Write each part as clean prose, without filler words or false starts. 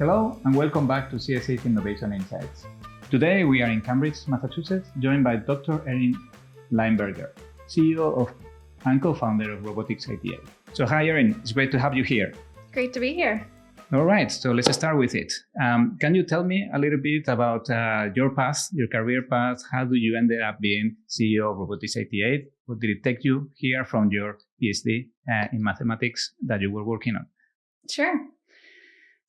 Hello and welcome back to CSA's Innovation Insights. Today we are in Cambridge, Massachusetts, joined by Dr. Erin Linebarger, CEO of and co-founder of Robotics ITA. So hi Erin, it's great to have you here. Great to be here. All right, so let's start with it. Can you tell me a little bit about your past, your career path? How do you ended up being CEO of Robotics ITA? What did it take you here from your PhD in mathematics that you were working on? Sure.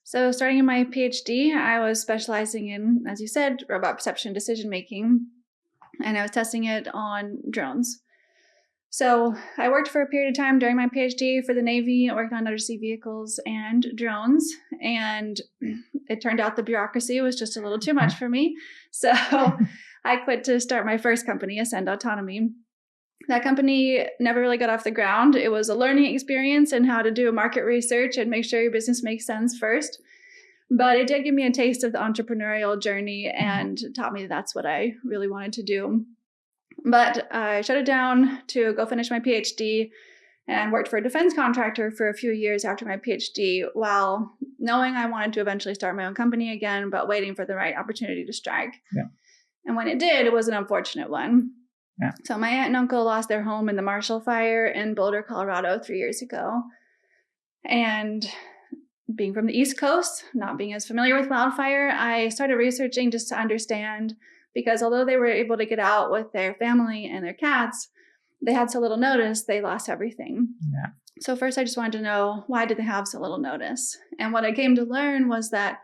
So starting in my PhD, I was specializing in, as you said, robot perception decision-making, and I was testing it on drones. So I worked for a period of time during my PhD for the Navy. I worked on undersea vehicles and drones, and it turned out the bureaucracy was just a little too much for me. So I quit to start my first company, Ascend Autonomy. That company never really got off the ground. It was a learning experience in how to do market research and make sure your business makes sense first. But it did give me a taste of the entrepreneurial journey and taught me that's what I really wanted to do. But I shut it down to go finish my PhD and worked for a defense contractor for a few years after my PhD, while knowing I wanted to eventually start my own company again, but waiting for the right opportunity to strike. Yeah. And when it did, it was an unfortunate one. Yeah. So my aunt and uncle lost their home in the Marshall Fire in Boulder, Colorado 3 years ago. And being from the East Coast, not being as familiar with wildfire, I started researching just to understand, because although they were able to get out with their family and their cats, they had so little notice, they lost everything. Yeah. So first I just wanted to know, why did they have so little notice? And what I came to learn was that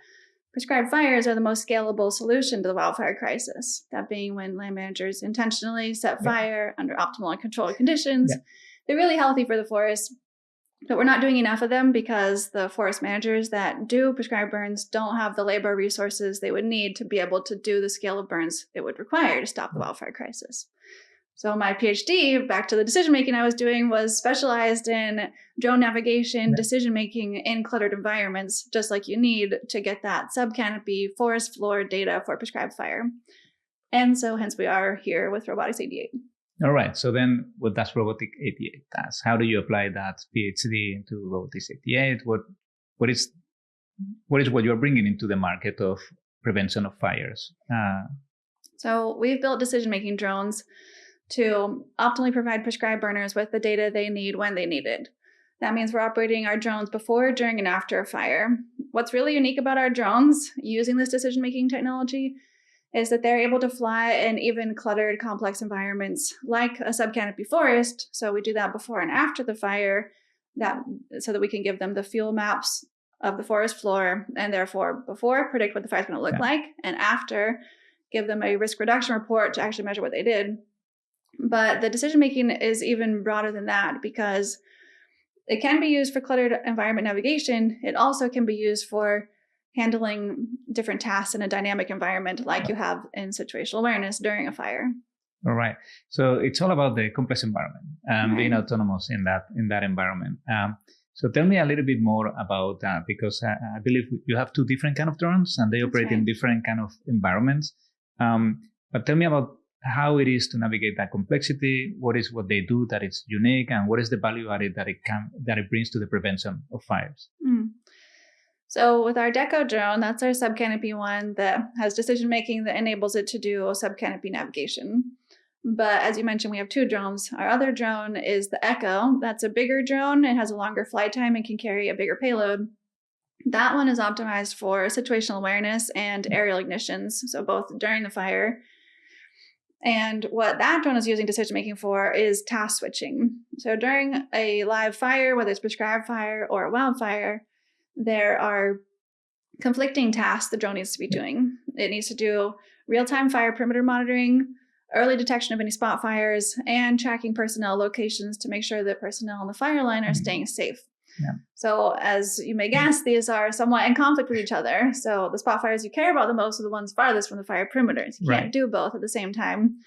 prescribed fires are the most scalable solution to the wildfire crisis. That being when land managers intentionally set fire under optimal and controlled conditions. Yeah. They're really healthy for the forest, but we're not doing enough of them because the forest managers that do prescribed burns don't have the labor resources they would need to be able to do the scale of burns it would require to stop the wildfire crisis. So my PhD, back to the decision-making I was doing, was specialized in drone navigation, decision-making in cluttered environments, just like you need to get that sub-canopy forest floor data for prescribed fire. And so hence we are here with Robotics 88. All right. So then what does Robotics 88 does? How do you apply that PhD into Robotics 88? What is what you're bringing into the market of prevention of fires? So we've built decision-making drones to optimally provide prescribed burners with the data they need when they need it. That means we're operating our drones before, during, and after a fire. What's really unique about our drones using this decision-making technology is that they're able to fly in even cluttered, complex environments like a sub-canopy forest. So we do that before and after the fire, so that we can give them the fuel maps of the forest floor, and therefore before predict what the fire is going to look like, and after give them a risk reduction report to actually measure what they did. But the decision-making is even broader than that, because it can be used for cluttered environment navigation. It also can be used for handling different tasks in a dynamic environment like you have in situational awareness during a fire. All right. So it's all about the complex environment and being autonomous in that environment. So tell me a little bit more about that, because I believe you have two different kind of drones and they operate in different kind of environments. But tell me about how it is to navigate that complexity. What is what they do that is unique, and what is the value added that it brings to the prevention of fires? So with our Deco drone, that's our sub-canopy one that has decision-making that enables it to do sub-canopy navigation. But as you mentioned, we have two drones. Our other drone is the Echo. That's a bigger drone. It has a longer flight time and can carry a bigger payload. That one is optimized for situational awareness and aerial ignitions, so both during the fire. And what that drone is using decision-making for is task switching. So during a live fire, whether it's prescribed fire or a wildfire, there are conflicting tasks the drone needs to be doing. It needs to do real-time fire perimeter monitoring, early detection of any spot fires, and tracking personnel locations to make sure that personnel on the fire line are staying safe. Yeah. So as you may guess, these are somewhat in conflict with each other. So the spot fires you care about the most are the ones farthest from the fire perimeters. You can't do both at the same time.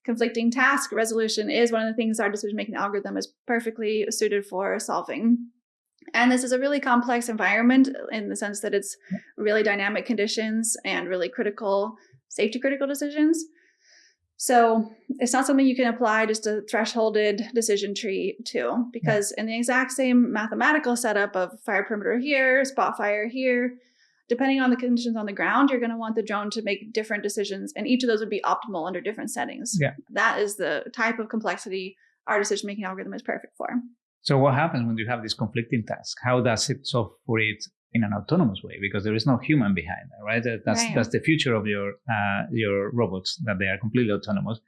Conflicting task resolution is one of the things our decision-making algorithm is perfectly suited for solving. And this is a really complex environment in the sense that it's really dynamic conditions and really critical, safety critical decisions. So it's not something you can apply just a thresholded decision tree to, because in the exact same mathematical setup of fire perimeter here, spot fire here, depending on the conditions on the ground, you're going to want the drone to make different decisions, and each of those would be optimal under different settings. Yeah. That is the type of complexity our decision-making algorithm is perfect for. So what happens when you have this conflicting task? How does it solve for it in an autonomous way? Because there is no human behind that, right? That's the future of your robots, that they are completely autonomous,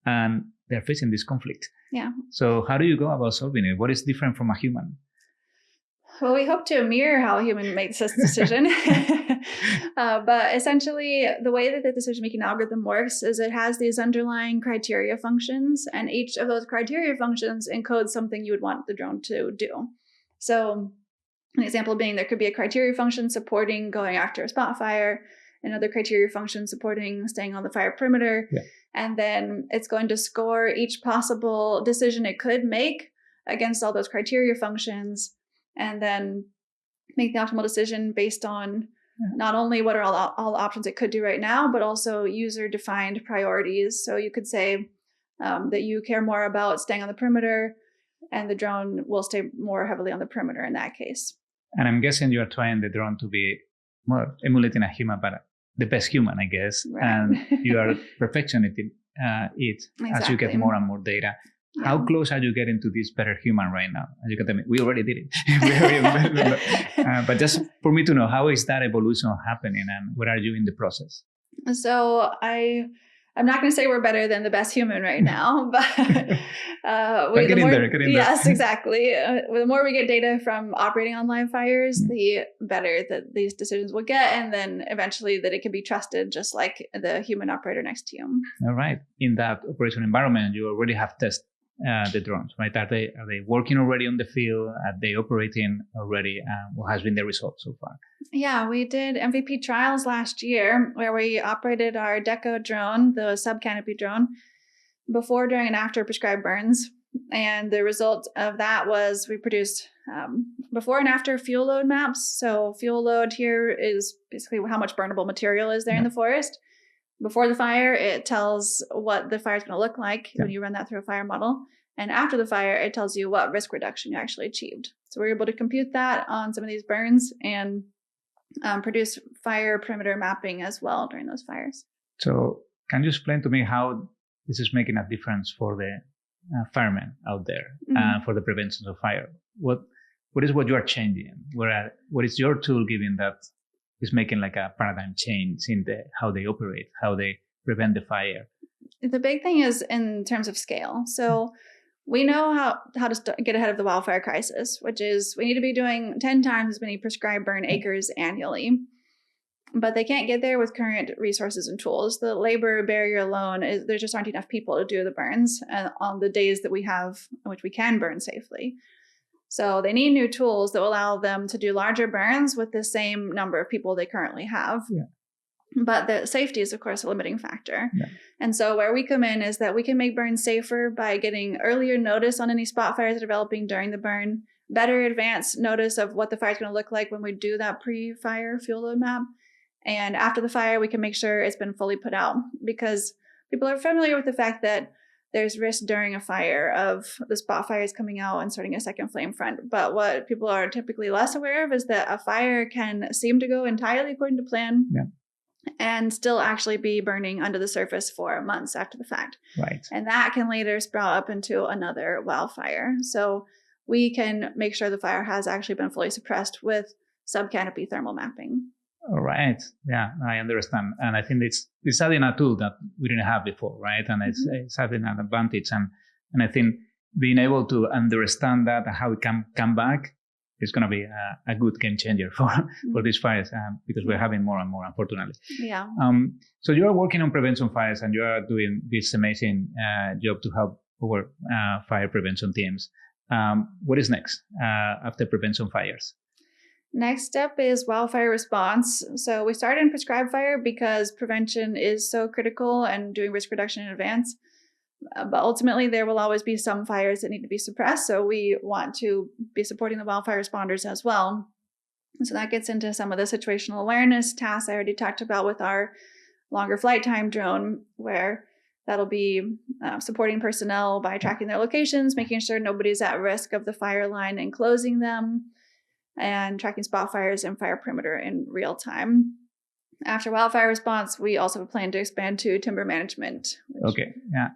and they're facing this conflict. Yeah. So how do you go about solving it? What is different from a human? Well, we hope to mirror how a human makes this decision. But essentially, the way that the decision-making algorithm works is it has these underlying criteria functions, and each of those criteria functions encodes something you would want the drone to do. So an example being, there could be a criteria function supporting going after a spot fire, another criteria function supporting staying on the fire perimeter, and then it's going to score each possible decision it could make against all those criteria functions, and then make the optimal decision based on not only what are all the options it could do right now, but also user-defined priorities. So you could say that you care more about staying on the perimeter, and the drone will stay more heavily on the perimeter in that case. And I'm guessing you are trying the drone to be more emulating a human, but the best human, I guess. Right. And you are perfectioning it as you get more and more data. Yeah. How close are you getting to this better human right now? As you can tell me, we already did it. But just for me to know, how is that evolution happening, and where are you in the process? So I'm not going to say we're better than the best human right now, but get in there. Yes, exactly. The more we get data from operating on live fires, the better that these decisions will get, and then eventually that it can be trusted, just like the human operator next to you. All right. In that operation environment, you already have tested the drones, right? Are they working already on the field? Are they operating already? What has been the result so far? Yeah, we did MVP trials last year where we operated our Deco drone, the sub-canopy drone, before, during, and after prescribed burns. And the result of that was we produced before and after fuel load maps. So fuel load here is basically how much burnable material is there in the forest. Before the fire, it tells what the fire is going to look like when you run that through a fire model. And after the fire, it tells you what risk reduction you actually achieved. So we're able to compute that on some of these burns and produce fire perimeter mapping as well during those fires. So can you explain to me how this is making a difference for the firemen out there for the prevention of fire? What is what you are changing? What is your tool giving that is making like a paradigm change in how they operate, how they prevent the fire? The big thing is in terms of scale. So we know how to get ahead of the wildfire crisis, which is we need to be doing 10 times as many prescribed burn acres annually. But they can't get there with current resources and tools. The labor barrier alone is there just aren't enough people to do the burns on the days that we have in which we can burn safely. So they need new tools that will allow them to do larger burns with the same number of people they currently have. Yeah. But the safety is, of course, a limiting factor. Yeah. And so where we come in is that we can make burns safer by getting earlier notice on any spot fires developing during the burn, better advanced notice of what the fire is going to look like when we do that pre-fire fuel load map. And after the fire, we can make sure it's been fully put out, because people are familiar with the fact that there's risk during a fire of the spot fires coming out and starting a second flame front. But what people are typically less aware of is that a fire can seem to go entirely according to plan and still actually be burning under the surface for months after the fact. Right. And that can later sprout up into another wildfire. So we can make sure the fire has actually been fully suppressed with sub-canopy thermal mapping. All right. Yeah, I understand. And I think it's adding a tool that we didn't have before, right? And it's having an advantage. And I think being able to understand that, how it can come back, is going to be a good game changer for these fires, because we're having more and more, unfortunately. Yeah. So you are working on prevention fires, and you are doing this amazing job to help our fire prevention teams. What is next after prevention fires? Next step is wildfire response. So we started in prescribed fire because prevention is so critical and doing risk reduction in advance. But ultimately, there will always be some fires that need to be suppressed. So we want to be supporting the wildfire responders as well. And so that gets into some of the situational awareness tasks I already talked about with our longer flight time drone, where that'll be supporting personnel by tracking their locations, making sure nobody's at risk of the fire line and closing them. and tracking spot fires and fire perimeter in real time. After wildfire response, we also plan to expand to timber management. Okay, yeah.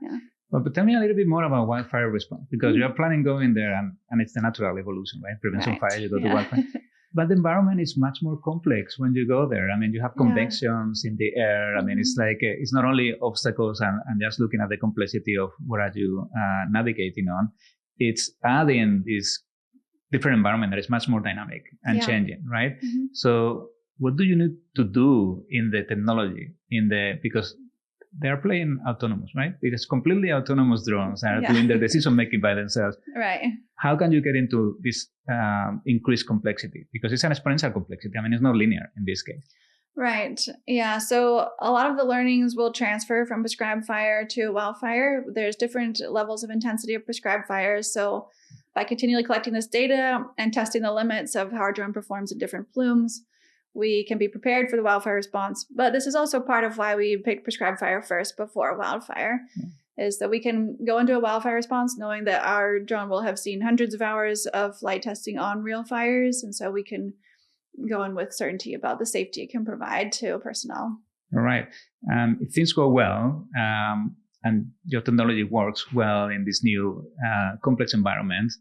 Well, but tell me a little bit more about wildfire response, because you're planning going there and it's the natural evolution, right? Prevention fire, you go to wildfire. But the environment is much more complex when you go there. I mean, you have convections in the air. I mean, it's like, it's not only obstacles and just looking at the complexity of what are you navigating on. It's adding this different environment that is much more dynamic and changing, right? So what do you need to do in the technology, because they are playing autonomous, right? It is completely autonomous drones that are doing their decision making by themselves. Right. How can you get into this increased complexity? Because it's an exponential complexity. I mean, it's not linear in this case. Right. Yeah. So a lot of the learnings will transfer from prescribed fire to wildfire. There's different levels of intensity of prescribed fires. So by continually collecting this data and testing the limits of how our drone performs in different plumes, we can be prepared for the wildfire response. But this is also part of why we picked prescribed fire first before wildfire, is that we can go into a wildfire response knowing that our drone will have seen hundreds of hours of flight testing on real fires. And so we can go in with certainty about the safety it can provide to personnel. All right. If things go well and your technology works well in this new complex environment,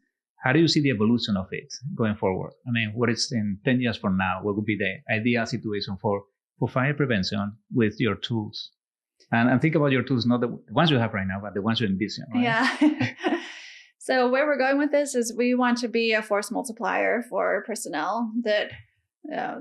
how do you see the evolution of it going forward? I mean, what is in 10 years from now? What would be the ideal situation for fire prevention with your tools? And think about your tools, not the ones you have right now, but the ones you envision, right? Yeah. So where we're going with this is we want to be a force multiplier for personnel that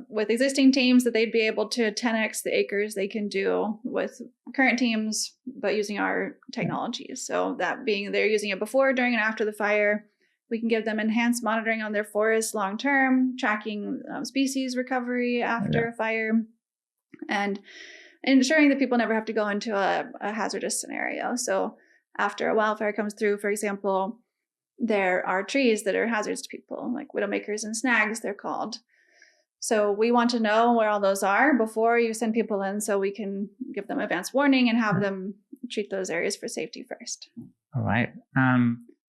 with existing teams that they'd be able to 10x the acres they can do with current teams, but using our technologies. So that being they're using it before, during, and after the fire. We can give them enhanced monitoring on their forests long-term, tracking species recovery after a fire, and ensuring that people never have to go into a hazardous scenario. So after a wildfire comes through, for example, there are trees that are hazards to people, like widowmakers and snags, they're called. So we want to know where all those are before you send people in, so we can give them advance warning and have them treat those areas for safety first. All right.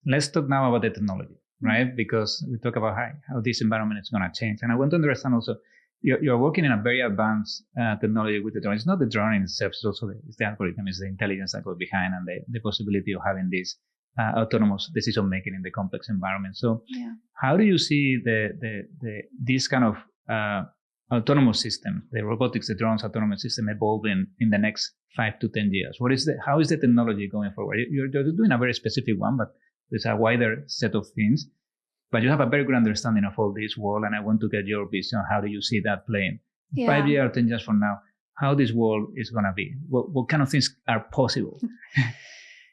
Let's talk now about the technology, right? Because we talk about how this environment is going to change. And I want to understand also, you're working in a very advanced technology with the drone. It's not the drone in itself, it's also the algorithm, it's the intelligence that goes behind and the possibility of having this autonomous decision making in the complex environment. So how do you see this kind of autonomous system, the robotics, the drones autonomous system evolving in the next 5 to 10 years? How is the technology going forward? You're doing a very specific one, but there's a wider set of things. But you have a very good understanding of all this world, and I want to get your vision. How do you see that playing? 5 years, 10 years from now, how this world is going to be? What kind of things are possible?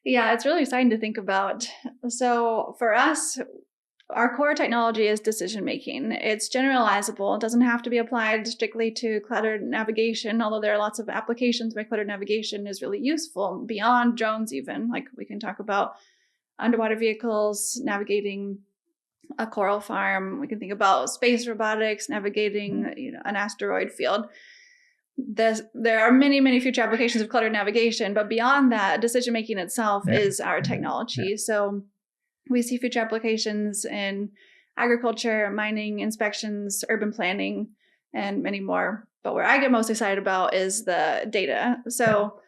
Yeah, it's really exciting to think about. So for us, our core technology is decision making. It's generalizable. It doesn't have to be applied strictly to cluttered navigation, although there are lots of applications where cluttered navigation is really useful beyond drones even. Like we can talk about underwater vehicles navigating a coral farm. We can think about space robotics navigating an asteroid field. There are many, many future applications of cluttered navigation, but beyond that, decision making itself is our technology. So we see future applications in agriculture, mining, inspections, urban planning, and many more. But where I get most excited about is the data. So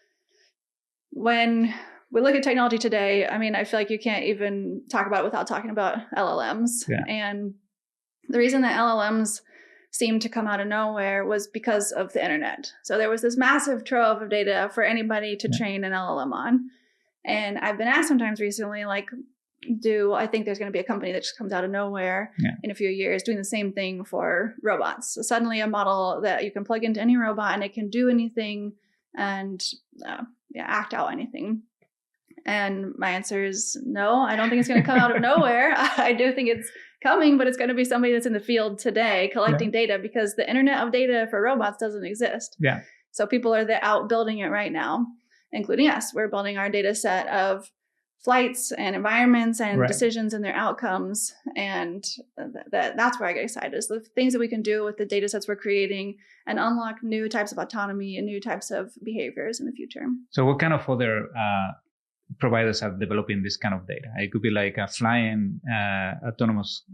when we look at technology today, I mean, I feel like you can't even talk about it without talking about LLMs. And the reason that LLMs seemed to come out of nowhere was because of the internet. So there was this massive trove of data for anybody to train an LLM on. And I've been asked sometimes recently, like, do I think there's going to be a company that just comes out of nowhere in a few years doing the same thing for robots? So suddenly a model that you can plug into any robot and it can do anything and act out anything. And my answer is no, I don't think it's going to come out of nowhere. I do think it's coming, but it's going to be somebody that's in the field today collecting data, because the internet of data for robots doesn't exist. So people are out building it right now, including us. We're building our data set of flights and environments and decisions and their outcomes. And that's where I get excited, is the things that we can do with the data sets we're creating and unlock new types of autonomy and new types of behaviors in the future. So what kind of other providers are developing this kind of data. It could be like a flying autonomous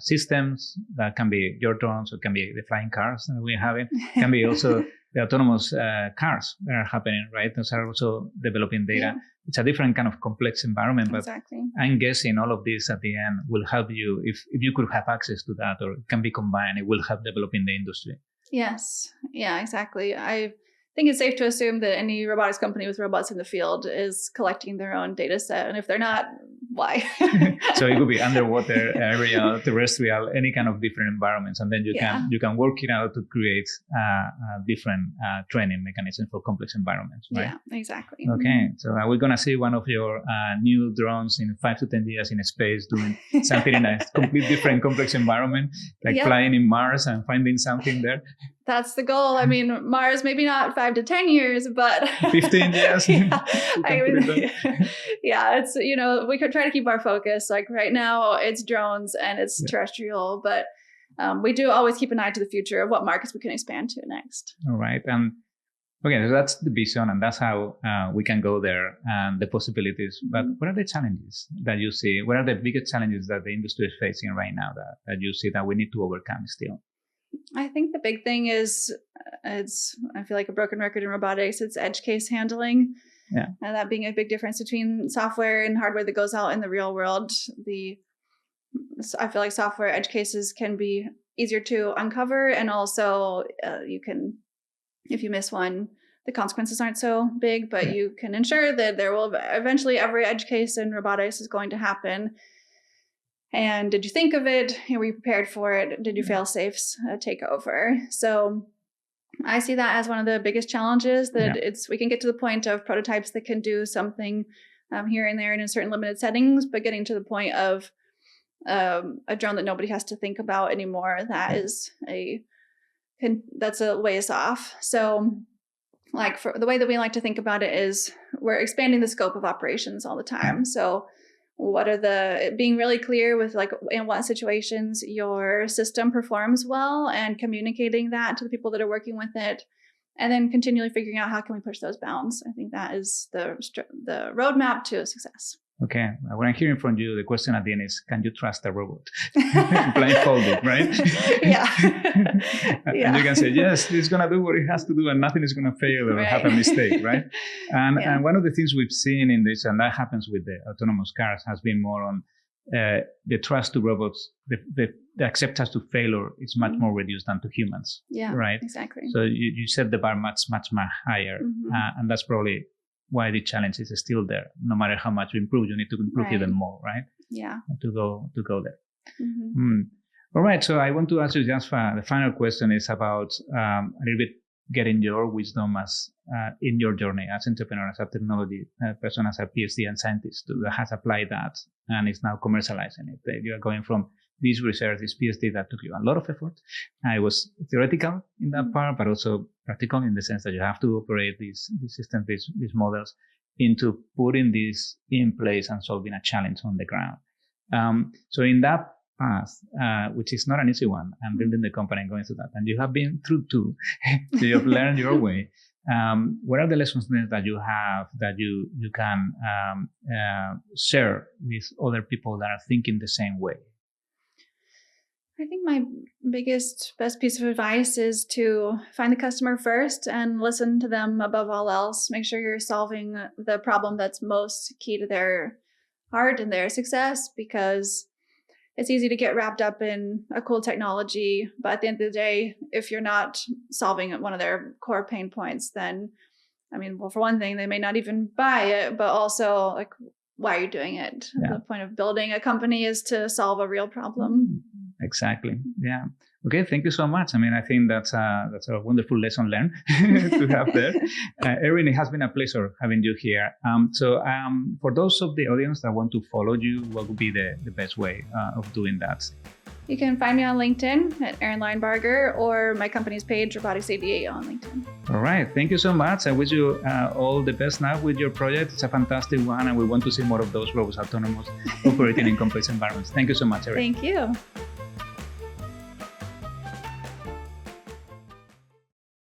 systems that can be your drones, or can be the flying cars that we're having. Can be also the autonomous cars that are happening, right? Those are also developing data. Yeah. It's a different kind of complex environment, but exactly. I'm guessing all of this at the end will help you if you could have access to that, or it can be combined. It will help developing the industry. Yes. Yeah, exactly. I think it's safe to assume that any robotics company with robots in the field is collecting their own data set. And if they're not, why? So it could be underwater, aerial, terrestrial, any kind of different environments. And then you can work it out to create different training mechanisms for complex environments, right? Yeah, exactly. Okay. So are we going to see one of your new drones in 5 to 10 years in space doing something in a complete different complex environment, like flying in Mars and finding something there? That's the goal. I mean, Mars, maybe not 5 to 10 years, but 15 years. It's, we could try to keep our focus. Like right now it's drones and it's terrestrial, but we do always keep an eye to the future of what markets we can expand to next. All right. Okay, so that's the vision, and that's how we can go there, and the possibilities. But what are the challenges that you see? What are the biggest challenges that the industry is facing right now that you see that we need to overcome still? I think the big thing is, I feel like a broken record in robotics, it's edge case handling. Yeah. And that being a big difference between software and hardware that goes out in the real world. I feel like software edge cases can be easier to uncover. And also if you miss one, the consequences aren't so big, but you can ensure that there will eventually every edge case in robotics is going to happen. And did you think of it? Were you prepared for it? Did your fail-safes take over? So I see that as one of the biggest challenges, that we can get to the point of prototypes that can do something here and there in certain limited settings, but getting to the point of a drone that nobody has to think about anymore, that's a ways off. So like for the way that we like to think about it is we're expanding the scope of operations all the time. So being really clear with like in what situations your system performs well and communicating that to the people that are working with it, and then continually figuring out how can we push those bounds. I think that is the roadmap to success. Okay. What I'm hearing from you, the question at the end is, can you trust a robot? Blindfolded, right? Yeah. And you can say, yes, it's going to do what it has to do and nothing is going to fail or have a mistake, right? And one of the things we've seen in this, and that happens with the autonomous cars, has been more on the trust to robots, the acceptance to failure is much more reduced than to humans. Yeah, right? Exactly. So you set the bar much, much, much higher. And that's probably why the challenge is still there. No matter how much you improve, you need to improve even more, right? Yeah. To go there. All right. So I want to ask you just the final question is about a little bit getting your wisdom as in your journey as entrepreneur, as a technology person, as a PhD and scientist that has applied that and is now commercializing it. You are going from this research, this PhD that took you a lot of effort. It was theoretical in that part, but also practical in the sense that you have to operate these systems, these models, into putting this in place and solving a challenge on the ground. So in that path, which is not an easy one, and building the company and going through that, and you have been through too, so you've learned your way. What are the lessons that you have that you can share with other people that are thinking the same way? I think my best piece of advice is to find the customer first and listen to them above all else. Make sure you're solving the problem that's most key to their heart and their success, because it's easy to get wrapped up in a cool technology, but at the end of the day, if you're not solving one of their core pain points, then, for one thing, they may not even buy it, but also like, why are you doing it? Yeah. The point of building a company is to solve a real problem. Exactly. Yeah. Okay. Thank you so much. I think that's a wonderful lesson learned to have there. Erin, it has been a pleasure having you here. So for those of the audience that want to follow you, what would be the best way of doing that? You can find me on LinkedIn at Erin Linebarger, or my company's page, Robotics 88 on LinkedIn. All right. Thank you so much. I wish you all the best now with your project. It's a fantastic one, and we want to see more of those robots autonomous operating in complex environments. Thank you so much, Erin. Thank you.